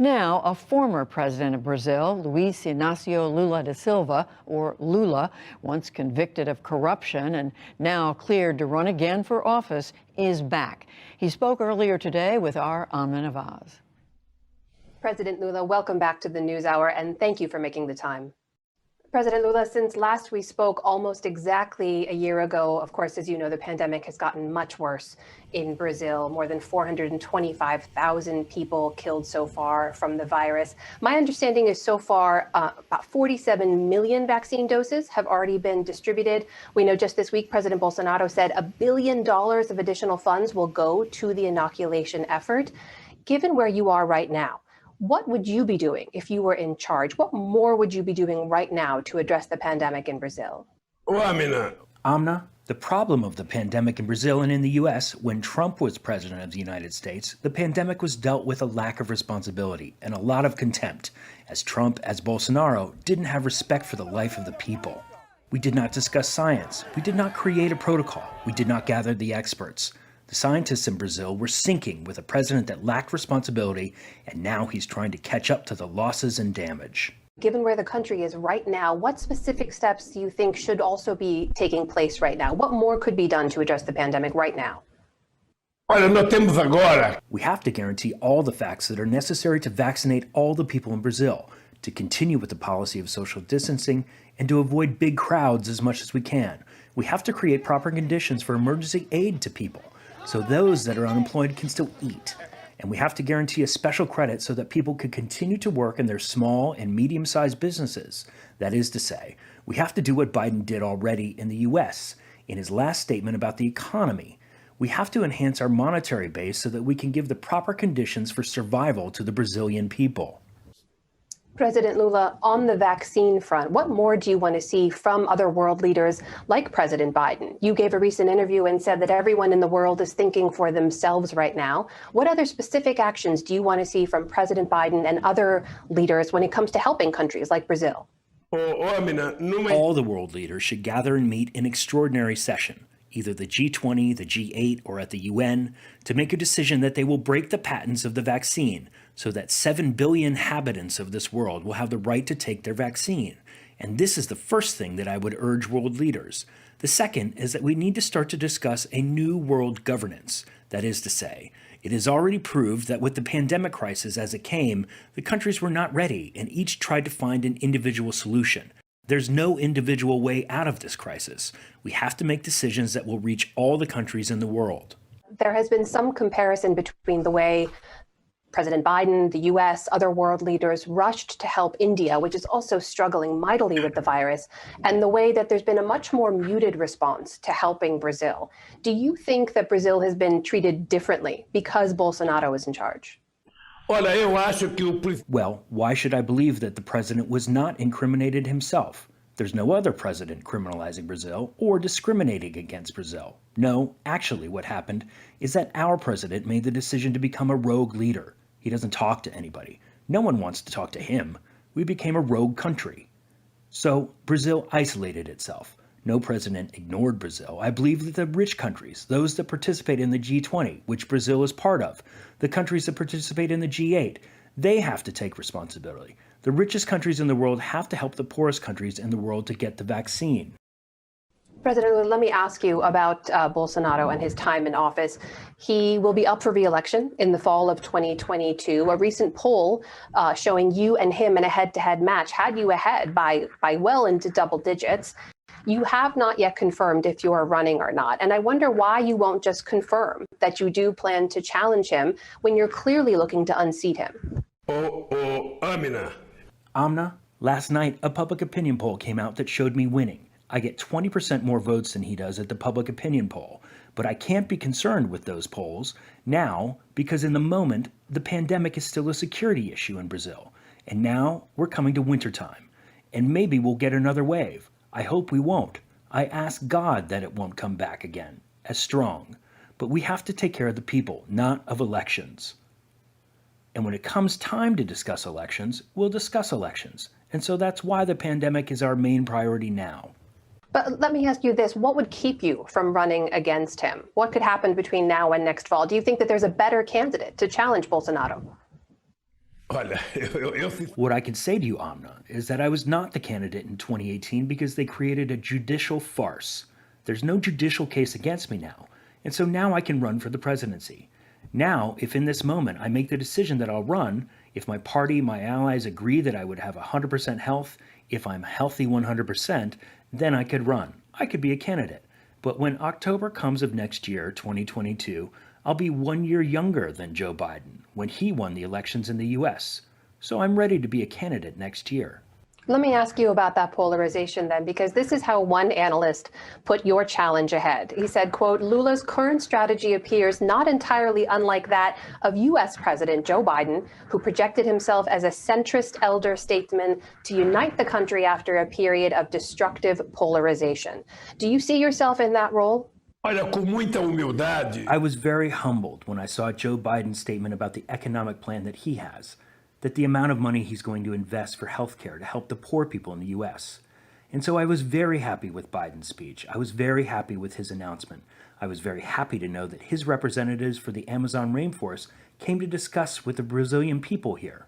Now, a former president of Brazil, Luiz Inácio Lula da Silva, or Lula, once convicted of corruption and now cleared to run again for office, is back. He spoke earlier today with our Amna Nawaz. President Lula, welcome back to the NewsHour, and thank you for making the time. President Lula, since last we spoke almost exactly a year ago, of course, as you know, the pandemic has gotten much worse in Brazil. More than 425,000 people killed so far from the virus. My understanding is so far about 47 million vaccine doses have already been distributed. We know just this week, President Bolsonaro said $1 billion of additional funds will go to the inoculation effort. Given where you are right now, what would you be doing if you were in charge? What more would you be doing right now to address the pandemic in Brazil? Amna, the problem of the pandemic in Brazil and in the U.S., when Trump was president of the United States, the pandemic was dealt with a lack of responsibility and a lot of contempt, as Trump, as Bolsonaro, didn't have respect for the life of the people. We did not discuss science. We did not create a protocol. We did not gather the experts. The scientists in Brazil were sinking with a president that lacked responsibility, and now he's trying to catch up to the losses and damage. Given where the country is right now, what specific steps do you think should also be taking place right now? What more could be done to address the pandemic right now? We have to guarantee all the facts that are necessary to vaccinate all the people in Brazil, to continue with the policy of social distancing, and to avoid big crowds as much as we can. We have to create proper conditions for emergency aid to people, so those that are unemployed can still eat. And we have to guarantee a special credit so that people can continue to work in their small and medium-sized businesses. That is to say, we have to do what Biden did already in the U.S. in his last statement about the economy. We have to enhance our monetary base so that we can give the proper conditions for survival to the Brazilian people. President Lula, on the vaccine front, what more do you want to see from other world leaders like President Biden? You gave a recent interview and said that everyone in the world is thinking for themselves right now. What other specific actions do you want to see from President Biden and other leaders when it comes to helping countries like Brazil? All the world leaders should gather and meet in extraordinary session, either the G20, the G8, or at the UN, to make a decision that they will break the patents of the vaccine so that 7 billion inhabitants of this world will have the right to take their vaccine. And this is the first thing that I would urge world leaders. The second is that we need to start to discuss a new world governance. That is to say, it is already proved that with the pandemic crisis as it came, the countries were not ready and each tried to find an individual solution. There's no individual way out of this crisis. We have to make decisions that will reach all the countries in the world. There has been some comparison between the way President Biden, the U.S., other world leaders rushed to help India, which is also struggling mightily with the virus, and the way that there's been a much more muted response to helping Brazil. Do you think that Brazil has been treated differently because Bolsonaro is in charge? Well, why should I believe that the president was not incriminated himself? There's no other president criminalizing Brazil or discriminating against Brazil. No, actually what happened is that our president made the decision to become a rogue leader. He doesn't talk to anybody. No one wants to talk to him. We became a rogue country. So Brazil isolated itself. No president ignored Brazil. I believe that the rich countries, those that participate in the G20, which Brazil is part of, the countries that participate in the G8, they have to take responsibility. The richest countries in the world have to help the poorest countries in the world to get the vaccine. President Lula, let me ask you about Bolsonaro and his time in office. He will be up for re-election in the fall of 2022. A recent poll showing you and him in a head-to-head match had you ahead by well into double digits. You have not yet confirmed if you are running or not. And I wonder why you won't just confirm that you do plan to challenge him when you're clearly looking to unseat him. Amna, last night a public opinion poll came out that showed me winning. I get 20% more votes than he does at the public opinion poll. But I can't be concerned with those polls now because in the moment, the pandemic is still a security issue in Brazil. And now we're coming to wintertime. And maybe we'll get another wave. I hope we won't. I ask God that it won't come back again, as strong. But we have to take care of the people, not of elections. And when it comes time to discuss elections, we'll discuss elections. And so that's why the pandemic is our main priority now. But let me ask you this. What would keep you from running against him? What could happen between now and next fall? Do you think that there's a better candidate to challenge Bolsonaro? What I can say to you, Amna, is that I was not the candidate in 2018 because they created a judicial farce. There's no judicial case against me now, and so now I can run for the presidency. Now, if in this moment I make the decision that I'll run, if my party, my allies agree that I would have 100% health, if I'm healthy 100%, then I could run. I could be a candidate. But when October comes of next year, 2022, I'll be 1 year younger than Joe Biden when he won the elections in the U.S. So I'm ready to be a candidate next year. Let me ask you about that polarization then, because this is how one analyst put your challenge ahead. He said, quote, Lula's current strategy appears not entirely unlike that of U.S. President Joe Biden, who projected himself as a centrist elder statesman to unite the country after a period of destructive polarization. Do you see yourself in that role? I was very humbled when I saw Joe Biden's statement about the economic plan that he has, that the amount of money he's going to invest for healthcare to help the poor people in the U.S. And so I was very happy with Biden's speech. I was very happy with his announcement. I was very happy to know that his representatives for the Amazon rainforest came to discuss with the Brazilian people here.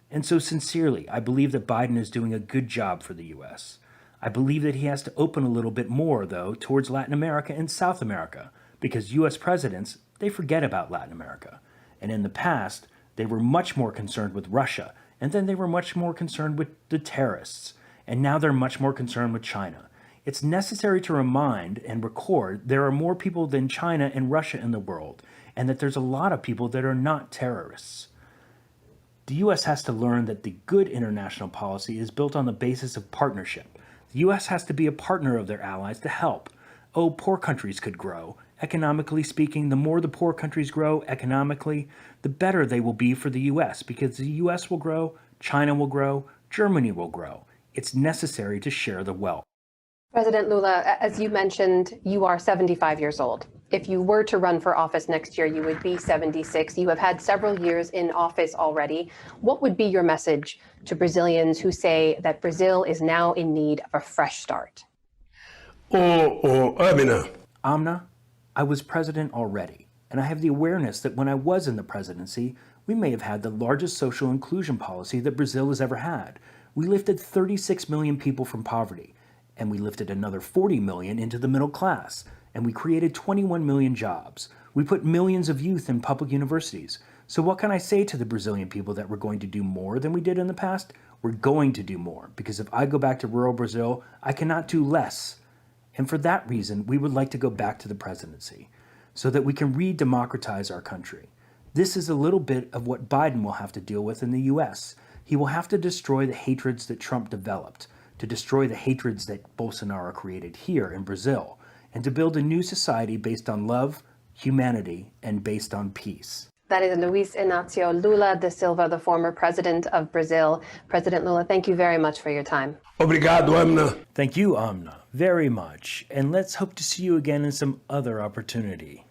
And so sincerely, I believe that Biden is doing a good job for the U.S. I believe that he has to open a little bit more, though, towards Latin America and South America, because U.S. presidents, they forget about Latin America. And in the past, they were much more concerned with Russia, and then they were much more concerned with the terrorists, and now they're much more concerned with China. It's necessary to remind and record there are more people than China and Russia in the world, and that there's a lot of people that are not terrorists. The U.S. has to learn that the good international policy is built on the basis of partnership. The U.S. has to be a partner of their allies to help. Oh, poor countries could grow. Economically speaking, the more the poor countries grow economically, the better they will be for the U.S. because the U.S. will grow, China will grow, Germany will grow. It's necessary to share the wealth. President Lula, as you mentioned, you are 75 years old. If you were to run for office next year, you would be 76. You have had several years in office already. What would be your message to Brazilians who say that Brazil is now in need of a fresh start? Amna, I was president already, and I have the awareness that when I was in the presidency, we may have had the largest social inclusion policy that Brazil has ever had. We lifted 36 million people from poverty, and we lifted another 40 million into the middle class, and we created 21 million jobs. We put millions of youth in public universities. So what can I say to the Brazilian people that we're going to do more than we did in the past? We're going to do more, because if I go back to rural Brazil, I cannot do less. And for that reason, we would like to go back to the presidency so that we can re-democratize our country. This is a little bit of what Biden will have to deal with in the U.S. He will have to destroy the hatreds that Trump developed, to destroy the hatreds that Bolsonaro created here in Brazil, and to build a new society based on love, humanity, and based on peace. That is Luiz Inácio Lula da Silva, the former president of Brazil. President Lula, thank you very much for your time. Obrigado, Amna. Thank you, Amna, very much. And let's hope to see you again in some other opportunity.